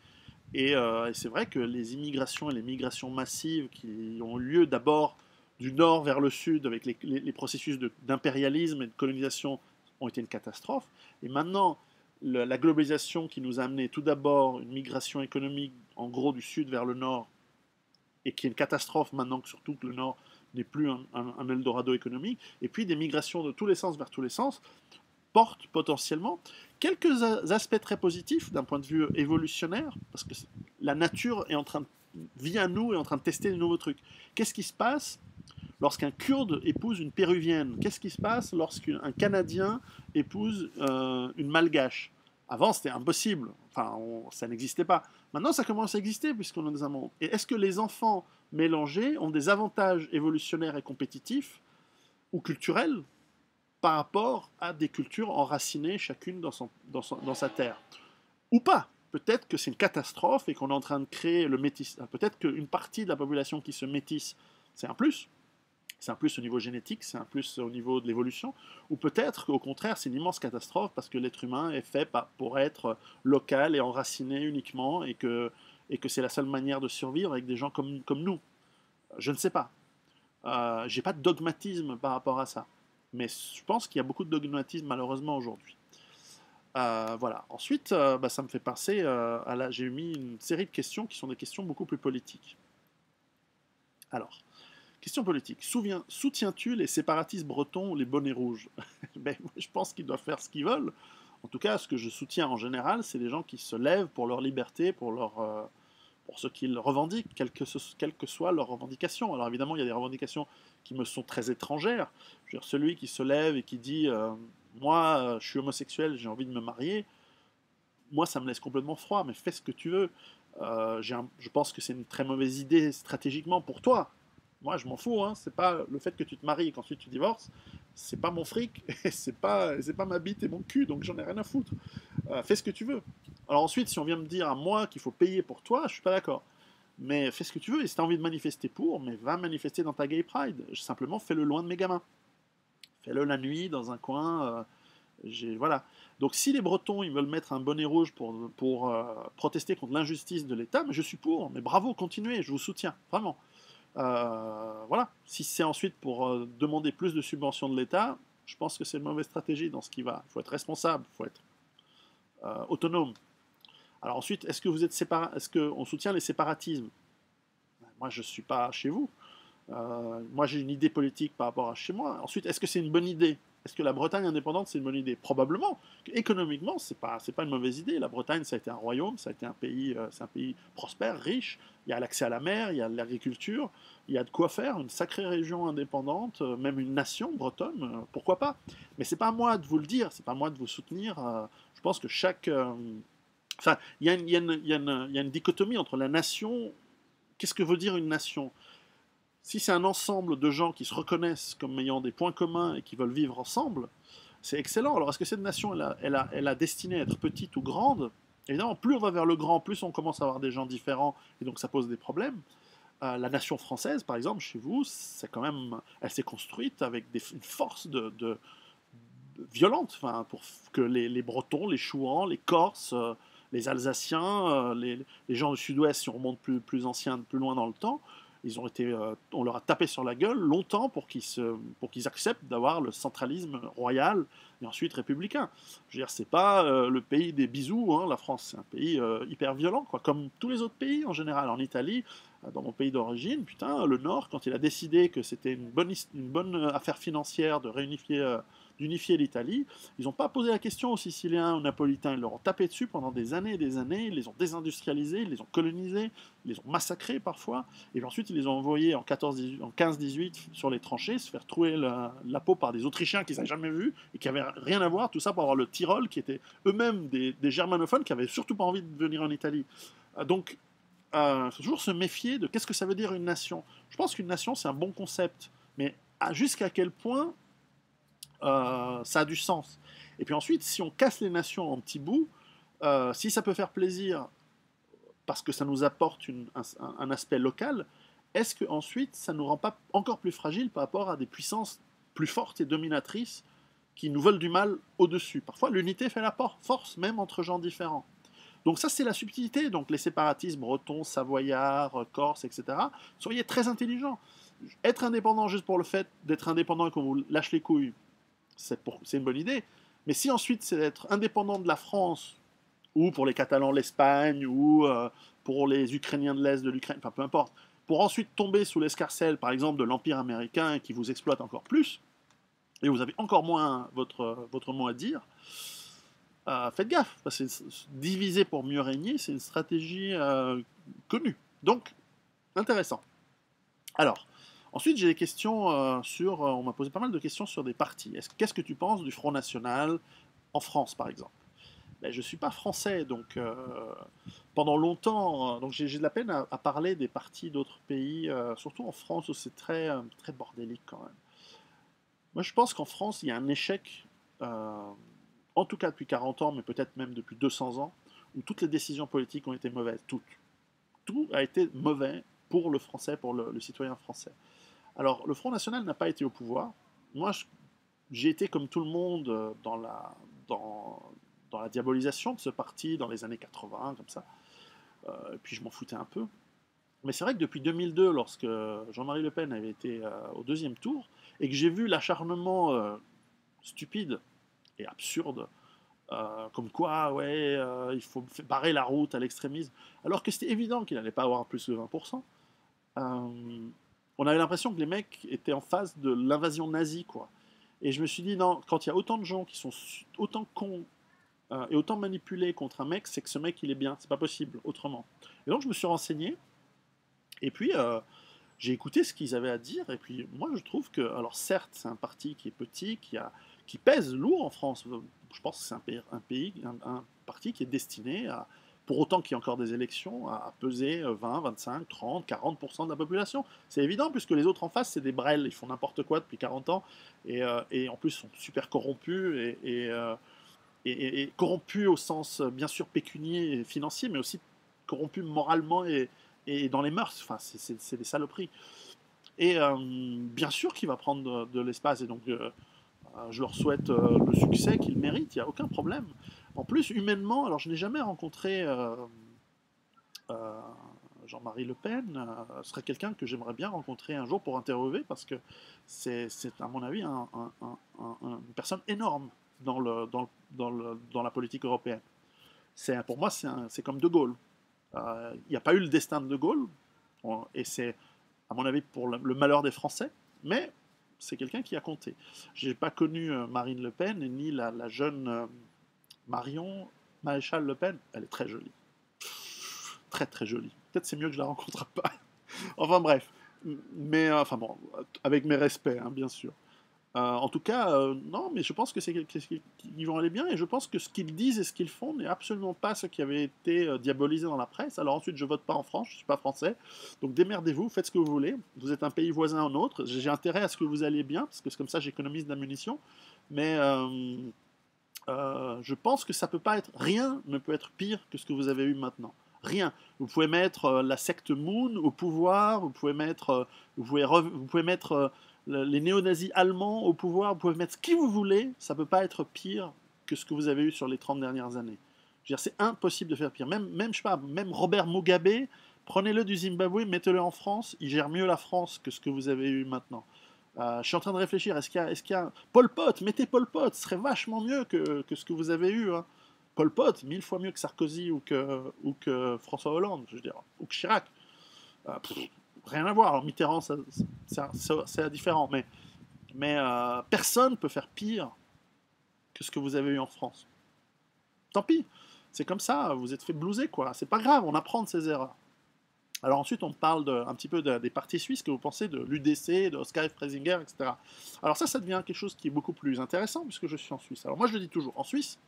S1: Et c'est vrai que les immigrations et les migrations massives qui ont lieu d'abord du nord vers le sud avec les processus d'impérialisme et de colonisation ont été une catastrophe. Et maintenant, la globalisation qui nous a amené tout d'abord une migration économique en gros du sud vers le nord et qui est une catastrophe maintenant que surtout que le nord n'est plus un Eldorado économique, et puis des migrations de tous les sens vers tous les sens, portent potentiellement quelques aspects très positifs d'un point de vue évolutionnaire, parce que la nature est en train de, via nous, est en train de tester de nouveaux trucs. Qu'est-ce qui se passe lorsqu'un Kurde épouse une Péruvienne? Qu'est-ce qui se passe lorsqu'un Canadien épouse une Malgache? Avant, c'était impossible. Enfin, ça n'existait pas. Maintenant, ça commence à exister puisqu'on a des amants. Et est-ce que les enfants mélangés ont des avantages évolutionnaires et compétitifs ou culturels par rapport à des cultures enracinées chacune dans sa terre? Ou pas. Peut-être que c'est une catastrophe et qu'on est en train de créer le métis. Peut-être qu'une partie de la population qui se métisse, c'est un plus. C'est un plus au niveau génétique, c'est un plus au niveau de l'évolution. Ou peut-être qu'au contraire, c'est une immense catastrophe parce que l'être humain est fait pour être local et enraciné uniquement et que c'est la seule manière de survivre avec des gens comme nous. Je ne sais pas. J'ai pas de dogmatisme par rapport à ça. Mais je pense qu'il y a beaucoup de dogmatisme malheureusement aujourd'hui. Voilà. Ensuite, ça me fait passer j'ai mis une série de questions qui sont des questions beaucoup plus politiques. Alors, question politique. Soutiens-tu les séparatistes bretons ou les bonnets rouges? Ben, je pense qu'ils doivent faire ce qu'ils veulent. En tout cas, ce que je soutiens en général, c'est les gens qui se lèvent pour leur liberté, pour ce qu'ils revendiquent, quelles que soient leurs revendications. Alors évidemment, il y a des revendications qui me sont très étrangères. Je veux dire, celui qui se lève et qui dit moi, je suis homosexuel, j'ai envie de me marier, moi, ça me laisse complètement froid, mais fais ce que tu veux. Je pense que c'est une très mauvaise idée stratégiquement pour toi. Moi, je m'en fous, hein. C'est pas le fait que tu te maries et qu'ensuite tu divorces, c'est pas mon fric, et c'est pas ma bite et mon cul, donc j'en ai rien à foutre. Fais ce que tu veux. Alors ensuite, si on vient me dire à moi qu'il faut payer pour toi, je suis pas d'accord. Mais fais ce que tu veux, et si tu as envie de manifester pour, mais va manifester dans ta gay pride. Simplement, fais-le loin de mes gamins. Fais-le la nuit, dans un coin. Voilà. Donc si les Bretons ils veulent mettre un bonnet rouge pour protester contre l'injustice de l'État, mais je suis pour, mais bravo, continuez, je vous soutiens, vraiment. Voilà. Si c'est ensuite pour demander plus de subventions de l'État, je pense que c'est une mauvaise stratégie dans ce qui va. Il faut être responsable, il faut être autonome. Alors ensuite, est-ce qu'on soutient les séparatismes? Moi, je ne suis pas chez vous. Moi, j'ai une idée politique par rapport à chez moi. Ensuite, est-ce que c'est une bonne idée? Est-ce que la Bretagne indépendante, c'est une bonne idée? Probablement. Économiquement, c'est pas une mauvaise idée. La Bretagne, ça a été un royaume, ça a été c'est un pays prospère, riche. Il y a l'accès à la mer, il y a l'agriculture, il y a de quoi faire. Une sacrée région indépendante, même une nation bretonne, pourquoi pas? Mais c'est pas à moi de vous le dire, c'est pas à moi de vous soutenir. Je pense que enfin, il y a une dichotomie entre la nation. Qu'est-ce que veut dire une nation? Si c'est un ensemble de gens qui se reconnaissent comme ayant des points communs et qui veulent vivre ensemble, c'est excellent. Alors, est-ce que cette nation, elle a destinée à être petite ou grande? Évidemment, plus on va vers le grand, plus on commence à avoir des gens différents, et donc ça pose des problèmes. La nation française, par exemple, chez vous, elle s'est construite avec une force violente, enfin, pour que les Bretons, les Chouans, les Corses, les Alsaciens, les gens du Sud-Ouest, si on remonte plus anciens, plus loin dans le temps, on leur a tapé sur la gueule longtemps pour qu'ils acceptent d'avoir le centralisme royal et ensuite républicain. Je veux dire, c'est pas le pays des bisous, hein, la France, c'est un pays hyper violent, quoi, comme tous les autres pays en général. En Italie, dans mon pays d'origine, putain, le Nord, quand il a décidé que c'était une bonne affaire financière d'unifier l'Italie, ils n'ont pas posé la question aux Siciliens, aux Napolitains, ils leur ont tapé dessus pendant des années et des années, ils les ont désindustrialisés, ils les ont colonisés, ils les ont massacrés parfois, et ensuite ils les ont envoyés en 15-18 sur les tranchées, se faire trouer la peau par des Autrichiens qu'ils n'avaient jamais vus, et qui n'avaient rien à voir, tout ça pour avoir le Tyrol, qui étaient eux-mêmes des germanophones, qui n'avaient surtout pas envie de venir en Italie. Donc, faut toujours se méfier de qu'est-ce que ça veut dire une nation. Je pense qu'une nation, c'est un bon concept, mais jusqu'à quel point ça a du sens. Et puis ensuite, si on casse les nations en petits bouts, si ça peut faire plaisir parce que ça nous apporte un aspect local, est-ce que ensuite ça nous rend pas encore plus fragiles par rapport à des puissances plus fortes et dominatrices qui nous veulent du mal au-dessus? Parfois, l'unité fait la force, même entre gens différents. Donc ça, c'est la subtilité. Donc les séparatistes bretons, savoyards, corses, etc., soyez très intelligents. Être indépendant juste pour le fait d'être indépendant et qu'on vous lâche les couilles, c'est une bonne idée. Mais si ensuite c'est d'être indépendant de la France, ou pour les Catalans l'Espagne, ou pour les Ukrainiens de l'Est de l'Ukraine, enfin peu importe, pour ensuite tomber sous l'escarcelle, par exemple, de l'Empire américain qui vous exploite encore plus, et vous avez encore moins votre mot à dire, faites gaffe, parce que diviser pour mieux régner, c'est une stratégie connue. Donc, intéressant. Alors, ensuite, j'ai des questions on m'a posé pas mal de questions sur des partis. Qu'est-ce que tu penses du Front National en France, par exemple? Ben, je ne suis pas français, donc pendant longtemps, donc j'ai de la peine à parler des partis d'autres pays, surtout en France où c'est très bordélique quand même. Moi, je pense qu'en France, il y a un échec, en tout cas depuis 40 ans, mais peut-être même depuis 200 ans, où toutes les décisions politiques ont été mauvaises, toutes. Tout a été mauvais pour le français, pour le citoyen français. Alors, le Front National n'a pas été au pouvoir. Moi, j'ai été comme tout le monde dans la diabolisation de ce parti dans les années 80, comme ça. Et puis je m'en foutais un peu. Mais c'est vrai que depuis 2002, lorsque Jean-Marie Le Pen avait été au deuxième tour, et que j'ai vu l'acharnement stupide et absurde, comme quoi, ouais, il faut barrer la route à l'extrémisme, alors que c'était évident qu'il n'allait pas avoir plus de 20%, on avait l'impression que les mecs étaient en face de l'invasion nazie, quoi. Et je me suis dit, non, quand il y a autant de gens qui sont autant cons et autant manipulés contre un mec, c'est que ce mec, il est bien. C'est pas possible autrement. Et donc, je me suis renseigné. Et puis, j'ai écouté ce qu'ils avaient à dire. Et puis, moi, je trouve que, alors certes, c'est un parti qui est petit, qui pèse lourd en France. Je pense que c'est un parti qui est destiné à, pour autant qu'il y ait encore des élections, à peser 20, 25, 30, 40% de la population. C'est évident, puisque les autres en face, c'est des brels. Ils font n'importe quoi depuis 40 ans. Et en plus, sont super corrompus et corrompus au sens bien sûr pécunier et financier, mais aussi corrompus moralement et dans les mœurs. Enfin, c'est des saloperies. Et bien sûr qu'il va prendre de l'espace, et donc je leur souhaite le succès qu'ils méritent, il n'y a aucun problème. En plus, humainement, alors je n'ai jamais rencontré euh, Jean-Marie Le Pen, ce serait quelqu'un que j'aimerais bien rencontrer un jour pour interviewer, parce que c'est à mon avis une personne énorme dans la politique européenne. Pour moi, c'est comme De Gaulle. Il n'y a pas eu le destin de De Gaulle, et c'est, à mon avis, pour le malheur des Français, mais c'est quelqu'un qui a compté. Je n'ai pas connu Marine Le Pen, ni la jeune Marion Maréchal Le Pen. Elle est très jolie. Très très jolie. Peut-être c'est mieux que je la rencontre pas. Enfin bref. Mais enfin bon, avec mes respects, hein, bien sûr. En tout cas, non, mais je pense que qu'ils vont aller bien, et je pense que ce qu'ils disent et ce qu'ils font n'est absolument pas ce qui avait été diabolisé dans la presse. Alors ensuite, je vote pas en France, je suis pas français, donc démerdez-vous, faites ce que vous voulez. Vous êtes un pays voisin à un autre. J'ai intérêt à ce que vous alliez bien, parce que c'est comme ça j'économise de la munition. Mais je pense que ça peut pas être, rien ne peut être pire que ce que vous avez eu maintenant. Rien. Vous pouvez mettre la secte Moon au pouvoir, vous pouvez mettre les néo-nazis allemands au pouvoir, vous pouvez mettre ce qui vous voulez, ça peut pas être pire que ce que vous avez eu sur les 30 dernières années. Je veux dire, c'est impossible de faire pire. Je sais pas, même Robert Mugabe, prenez-le du Zimbabwe, mettez-le en France, il gère mieux la France que ce que vous avez eu maintenant. Je suis en train de réfléchir, est-ce qu'il y a Pol Pot, mettez Pol Pot, ce serait vachement mieux que ce que vous avez eu. Hein. Pol Pot, 1000 fois mieux que Sarkozy ou que François Hollande, je veux dire, ou que Chirac. Rien à voir. Alors Mitterrand, c'est différent, mais personne ne peut faire pire que ce que vous avez eu en France. Tant pis, c'est comme ça, vous êtes fait blouser, quoi. C'est pas grave, on apprend de ses erreurs. Alors ensuite, on parle un petit peu des partis suisses, que vous pensez de l'UDC, de Oskar Freisinger, etc. Alors ça devient quelque chose qui est beaucoup plus intéressant, puisque je suis en Suisse. Alors moi, je le dis toujours, en Suisse,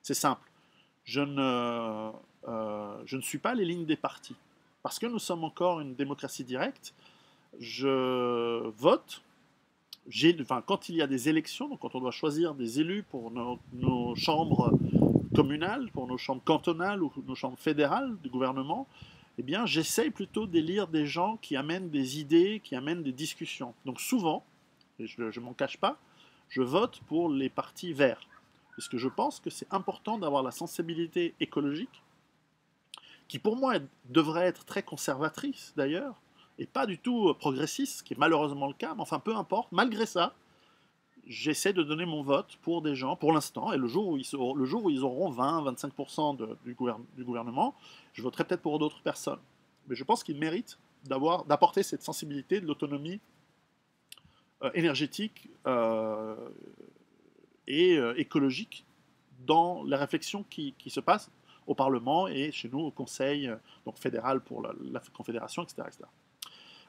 S1: c'est simple. Je ne suis pas les lignes des partis. Parce que nous sommes encore une démocratie directe, je vote. Enfin, quand il y a des élections, donc quand on doit choisir des élus pour nos chambres communales, pour nos chambres cantonales ou nos chambres fédérales du gouvernement, eh bien, j'essaye plutôt d'élire des gens qui amènent des idées, qui amènent des discussions. Donc souvent, et je ne m'en cache pas, je vote pour les partis verts. Parce que je pense que c'est important d'avoir la sensibilité écologique, qui pour moi devrait être très conservatrice d'ailleurs, et pas du tout progressiste, ce qui est malheureusement le cas, mais enfin peu importe, malgré ça, j'essaie de donner mon vote pour des gens, pour l'instant, et le jour où ils auront 20-25% du gouvernement, je voterai peut-être pour d'autres personnes. Mais je pense qu'ils méritent d'apporter cette sensibilité de l'autonomie énergétique et écologique dans les réflexions qui se passent au Parlement et chez nous au Conseil donc fédéral pour la Confédération, etc., etc.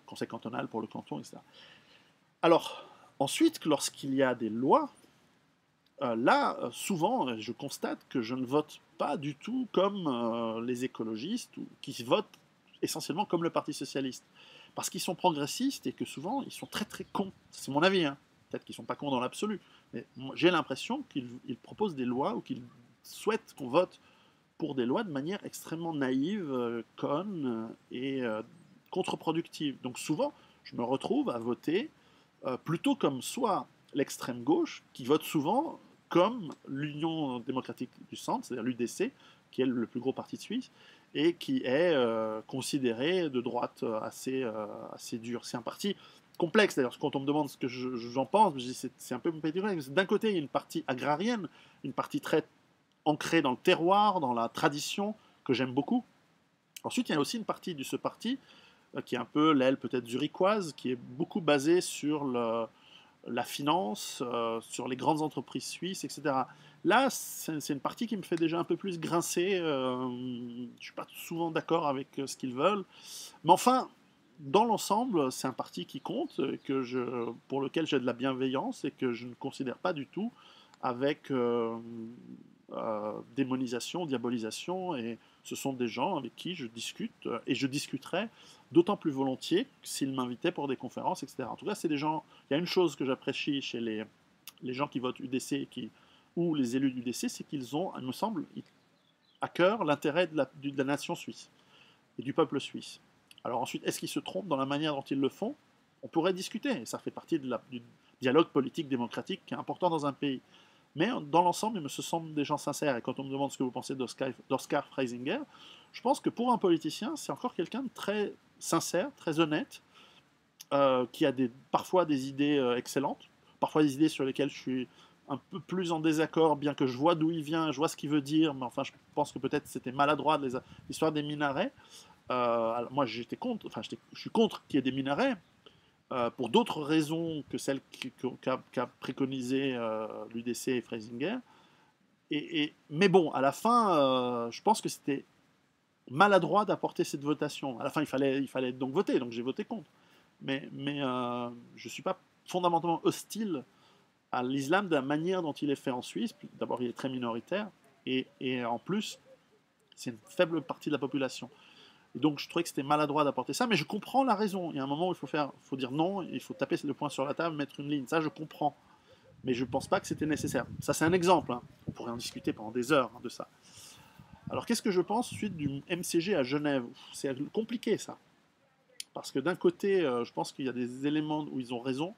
S1: Conseil cantonal pour le canton, etc. Alors, ensuite, lorsqu'il y a des lois, là, souvent, je constate que je ne vote pas du tout comme les écologistes, ou qui votent essentiellement comme le Parti socialiste. Parce qu'ils sont progressistes et que souvent, ils sont très très cons. C'est mon avis, hein. Peut-être qu'ils ne sont pas cons dans l'absolu. Mais j'ai l'impression qu'ils proposent des lois ou qu'ils souhaitent qu'on vote pour des lois de manière extrêmement naïve, conne et contre-productive. Donc souvent, je me retrouve à voter plutôt comme soit l'extrême gauche, qui vote souvent comme l'Union démocratique du centre, c'est-à-dire l'UDC, qui est le plus gros parti de Suisse, et qui est considéré de droite assez dur. C'est un parti complexe, d'ailleurs, quand on me demande ce que j'en pense, je dis c'est un peu complexe. D'un côté, il y a une partie agrarienne, une partie très ancrée dans le terroir, dans la tradition, que j'aime beaucoup. Ensuite, il y a aussi une partie de ce parti qui est un peu l'aile peut-être zurichoise, qui est beaucoup basée sur la finance, sur les grandes entreprises suisses, etc. Là, c'est une partie qui me fait déjà un peu plus grincer. Je ne suis pas souvent d'accord avec ce qu'ils veulent. Mais enfin, dans l'ensemble, c'est un parti qui compte, pour lequel j'ai de la bienveillance et que je ne considère pas du tout avec démonisation, diabolisation. Et ce sont des gens avec qui je discute et je discuterai d'autant plus volontiers s'ils m'invitaient pour des conférences, etc. En tout cas, c'est des gens. Il y a une chose que j'apprécie chez les gens qui votent UDC ou les élus d'UDC, c'est qu'ils ont, il me semble, à cœur l'intérêt de la nation suisse et du peuple suisse. Alors ensuite, est-ce qu'ils se trompent dans la manière dont ils le font? On pourrait discuter, et ça fait partie du dialogue politique démocratique qui est important dans un pays. Mais dans l'ensemble, ils me semblent des gens sincères. Et quand on me demande ce que vous pensez d'Oscar Freisinger, je pense que pour un politicien, c'est encore quelqu'un de très sincère, très honnête, qui a parfois des idées excellentes, parfois des idées sur lesquelles je suis un peu plus en désaccord, bien que je vois d'où il vient, je vois ce qu'il veut dire, mais enfin, je pense que peut-être c'était maladroit l'histoire des minarets. Alors, moi, j'étais contre, enfin, je suis contre qu'il y ait des minarets, pour d'autres raisons que celles qu'a préconisé l'UDC et Freisinger. Mais bon, à la fin, je pense que c'était maladroit d'apporter cette votation. À la fin, il fallait donc voter, donc j'ai voté contre. Mais je ne suis pas fondamentalement hostile à l'islam de la manière dont il est fait en Suisse. D'abord, il est très minoritaire, et en plus, c'est une faible partie de la population. Et donc je trouvais que c'était maladroit d'apporter ça, mais je comprends la raison. Il y a un moment où faut dire non, il faut taper le poing sur la table, mettre une ligne. Ça, je comprends. Mais je ne pense pas que c'était nécessaire. Ça, c'est un exemple, hein. On pourrait en discuter pendant des heures, hein, de ça. Alors, qu'est-ce que je pense ensuite du MCG à Genève? C'est compliqué, ça. Parce que d'un côté, je pense qu'il y a des éléments où ils ont raison,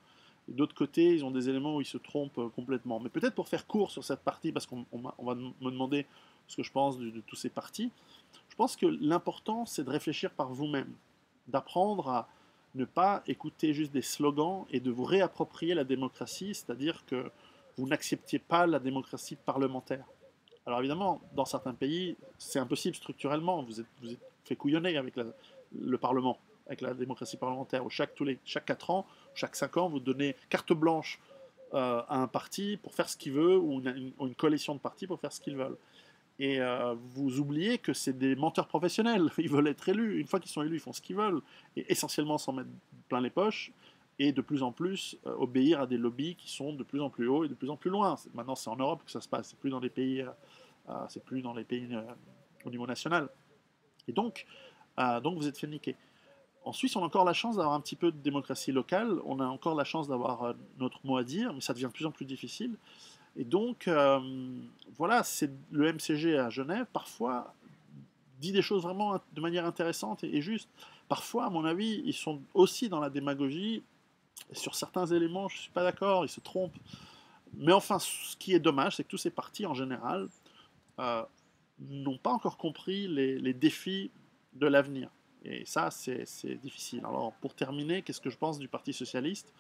S1: et d'autre côté, ils ont des éléments où ils se trompent complètement. Mais peut-être pour faire court sur cette partie, parce qu'on va me demander ce que je pense de tous ces partis, je pense que l'important, c'est de réfléchir par vous-même, d'apprendre à ne pas écouter juste des slogans et de vous réapproprier la démocratie, c'est-à-dire que vous n'acceptiez pas la démocratie parlementaire. Alors évidemment, dans certains pays, c'est impossible structurellement, vous êtes fait couillonner avec le Parlement, avec la démocratie parlementaire, où chaque 4 ans, chaque 5 ans, vous donnez carte blanche à un parti pour faire ce qu'il veut, ou une coalition de partis pour faire ce qu'ils veulent. Et vous oubliez que c'est des menteurs professionnels. Ils veulent être élus. Une fois qu'ils sont élus, ils font ce qu'ils veulent. Et essentiellement s'en mettre plein les poches. Et de plus en plus obéir à des lobbies qui sont de plus en plus hauts et de plus en plus loin. Maintenant, c'est en Europe que ça se passe. C'est plus dans les pays au niveau national. Et donc vous êtes fait niquer. En Suisse, on a encore la chance d'avoir un petit peu de démocratie locale, on a encore la chance d'avoir notre mot à dire, mais ça devient de plus en plus difficile. Et donc, voilà, c'est le MCG à Genève, parfois, dit des choses vraiment de manière intéressante et juste. Parfois, à mon avis, ils sont aussi dans la démagogie. Et sur certains éléments, je ne suis pas d'accord, ils se trompent. Mais enfin, ce qui est dommage, c'est que tous ces partis, en général, euh, n'ont pas encore compris les défis de l'avenir. Et ça, c'est difficile. Alors, pour terminer, qu'est-ce que je pense du Parti socialiste?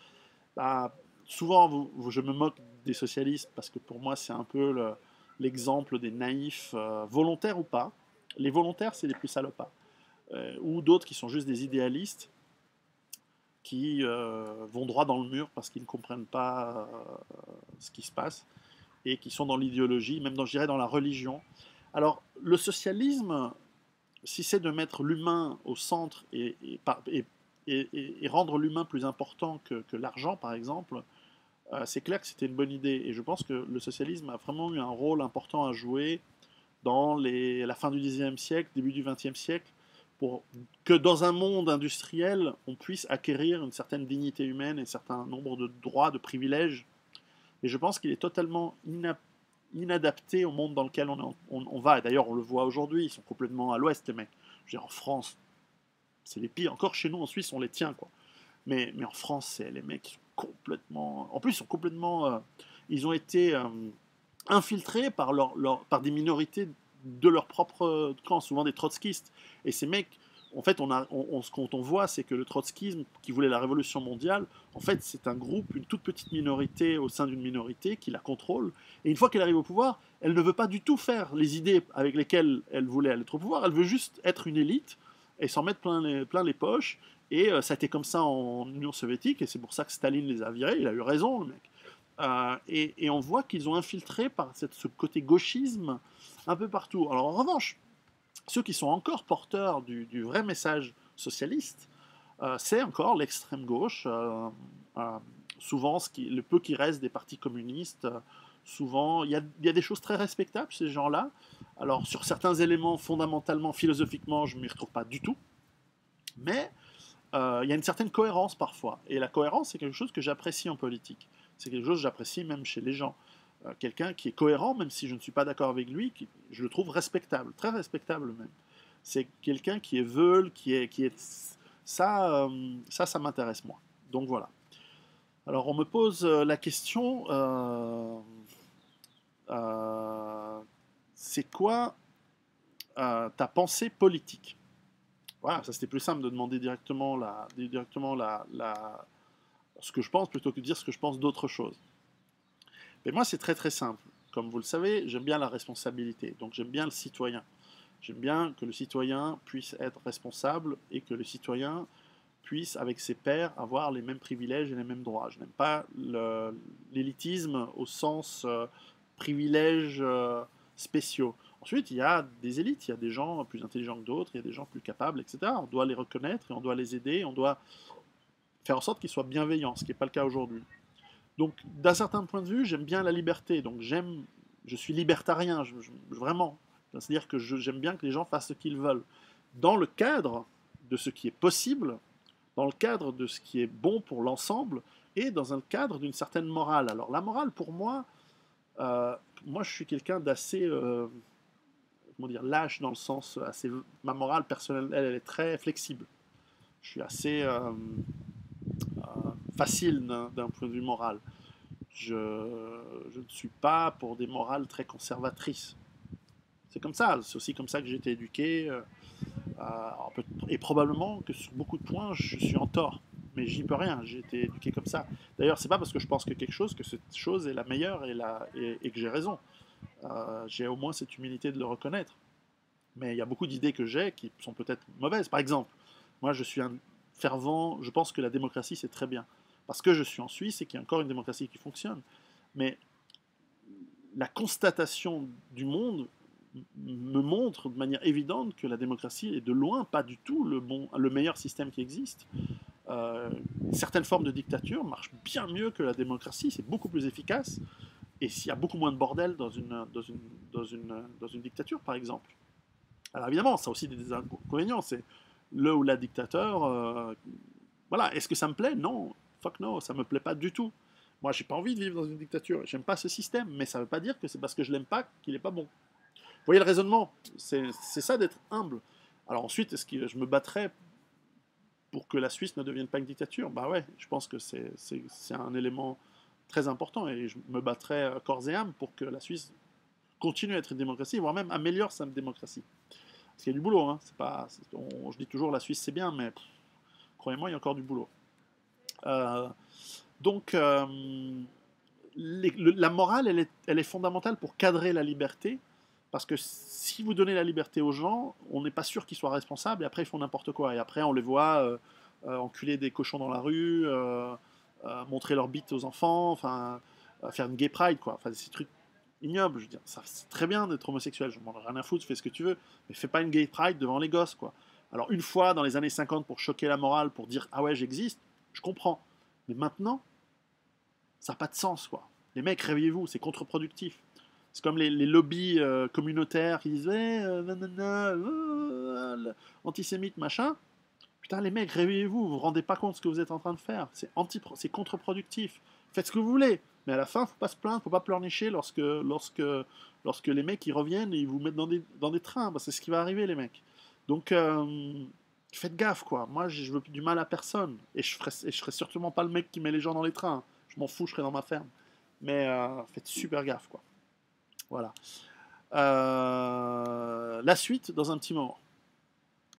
S1: Bah, souvent, je me moque des socialistes parce que pour moi, c'est un peu l'exemple des naïfs, volontaires ou pas. Les volontaires, c'est les plus salopards. Ou d'autres qui sont juste des idéalistes qui vont droit dans le mur parce qu'ils ne comprennent pas ce qui se passe et qui sont dans l'idéologie, même je dirais dans la religion. Alors, le socialisme, si c'est de mettre l'humain au centre et rendre l'humain plus important que l'argent, par exemple, c'est clair que c'était une bonne idée. Et je pense que le socialisme a vraiment eu un rôle important à jouer dans la fin du XIXe siècle, début du XXe siècle, pour que dans un monde industriel, on puisse acquérir une certaine dignité humaine et un certain nombre de droits, de privilèges. Et je pense qu'il est totalement inadapté au monde dans lequel on va. Et d'ailleurs, on le voit aujourd'hui, ils sont complètement à l'ouest, les mecs. Je veux dire, en France, c'est les pires. Encore chez nous, en Suisse, on les tient, quoi. Mais en France, les mecs sont complètement... En plus, ils sont complètement... ils ont été infiltrés par des minorités de leur propre camp, souvent des trotskistes. Et ces mecs, en fait, ce qu'on voit, c'est que le trotskisme, qui voulait la révolution mondiale, en fait, c'est un groupe, une toute petite minorité au sein d'une minorité qui la contrôle. Et une fois qu'elle arrive au pouvoir, elle ne veut pas du tout faire les idées avec lesquelles elle voulait être au pouvoir. Elle veut juste être une élite et s'en mettre plein les poches. Et ça a été comme ça en Union soviétique, et c'est pour ça que Staline les a virés. Il a eu raison, le mec. Et on voit qu'ils ont infiltré par ce côté gauchisme un peu partout. Alors en revanche, ceux qui sont encore porteurs du vrai message socialiste, c'est encore l'extrême gauche. Souvent, le peu qui reste des partis communistes, souvent, il y a des choses très respectables chez ces gens-là. Alors sur certains éléments, fondamentalement, philosophiquement, je ne m'y retrouve pas du tout. Mais il y a une certaine cohérence parfois. Et la cohérence, c'est quelque chose que j'apprécie en politique. C'est quelque chose que j'apprécie même chez les gens. Quelqu'un qui est cohérent, même si je ne suis pas d'accord avec lui, je le trouve respectable, très respectable même. C'est quelqu'un qui est veule, ça m'intéresse moi. Donc voilà. Alors on me pose la question, c'est quoi ta pensée politique? Voilà, ça c'était plus simple de demander directement ce que je pense plutôt que de dire ce que je pense d'autre chose. Mais moi, c'est très très simple. Comme vous le savez, j'aime bien la responsabilité. Donc j'aime bien le citoyen. J'aime bien que le citoyen puisse être responsable et que le citoyen puisse, avec ses pairs, avoir les mêmes privilèges et les mêmes droits. Je n'aime pas l'élitisme au sens privilèges spéciaux. Ensuite, il y a des élites, il y a des gens plus intelligents que d'autres, il y a des gens plus capables, etc. On doit les reconnaître et on doit les aider, on doit faire en sorte qu'ils soient bienveillants, ce qui n'est pas le cas aujourd'hui. Donc, d'un certain point de vue, j'aime bien la liberté. Donc, je suis libertarien, vraiment. C'est-à-dire que j'aime bien que les gens fassent ce qu'ils veulent. Dans le cadre de ce qui est possible, dans le cadre de ce qui est bon pour l'ensemble, et dans un cadre d'une certaine morale. Alors, la morale, pour moi, moi, je suis quelqu'un d'assez, comment dire, lâche dans le sens assez. Ma morale personnelle, elle est très flexible. Je suis assez facile d'un point de vue moral. Je ne suis pas pour des morales très conservatrices. C'est comme ça, c'est aussi comme ça que j'ai été éduqué. Et probablement que sur beaucoup de points, je suis en tort. Mais j'y peux rien, j'ai été éduqué comme ça. D'ailleurs, c'est pas parce que je pense que quelque chose que cette chose est la meilleure et que j'ai raison. J'ai au moins cette humilité de le reconnaître. Mais il y a beaucoup d'idées que j'ai qui sont peut-être mauvaises. Par exemple, moi je suis un fervent, je pense que la démocratie c'est très bien. Parce que je suis en Suisse et qu'il y a encore une démocratie qui fonctionne. Mais la constatation du monde me montre de manière évidente que la démocratie est de loin pas du tout le meilleur système qui existe. Certaines formes de dictature marchent bien mieux que la démocratie, c'est beaucoup plus efficace, et s'il y a beaucoup moins de bordel dans une dictature, par exemple. Alors évidemment, ça a aussi des inconvénients. C'est le ou la dictateur. Voilà, est-ce que ça me plaît? Non, fuck no, ça me plaît pas du tout. Moi, j'ai pas envie de vivre dans une dictature. J'aime pas ce système, mais ça veut pas dire que c'est parce que je l'aime pas qu'il est pas bon. Vous voyez le raisonnement? C'est ça d'être humble. Alors ensuite, est-ce que je me battrais pour que la Suisse ne devienne pas une dictature? Bah ouais, je pense que c'est un élément très important et je me battrais corps et âme pour que la Suisse continue à être une démocratie, voire même améliore sa démocratie. Parce qu'il y a du boulot, hein. Je dis toujours la Suisse c'est bien, mais croyez-moi, il y a encore du boulot. Euh, donc, la morale, elle est fondamentale pour cadrer la liberté, parce que si vous donnez la liberté aux gens, on n'est pas sûr qu'ils soient responsables, et après ils font n'importe quoi. Et après on les voit enculer des cochons dans la rue, montrer leur bite aux enfants, enfin, faire une gay pride, quoi. Enfin, ces trucs ignobles, je veux dire. C'est très bien d'être homosexuel, je m'en ai rien à foutre, fais ce que tu veux, mais fais pas une gay pride devant les gosses, quoi. Alors une fois dans les années 50 pour choquer la morale, pour dire ah ouais j'existe, je comprends. Mais maintenant, ça n'a pas de sens, quoi. Les mecs, réveillez-vous, c'est contre-productif. C'est comme les lobbies communautaires qui disent ouais, nanana, antisémite, machin. Putain, les mecs, réveillez-vous, vous vous rendez pas compte de ce que vous êtes en train de faire. C'est contre-productif. Faites ce que vous voulez, mais à la fin, faut pas se plaindre, faut pas pleurnicher lorsque les mecs ils reviennent et ils vous mettent dans des trains. Bah, c'est ce qui va arriver, les mecs. Donc, faites gaffe, quoi. Moi, je veux du mal à personne. Et je ferai certainement pas le mec qui met les gens dans les trains. Je m'en fous, je serai dans ma ferme. Mais faites super gaffe, quoi. Voilà. La suite dans un petit moment.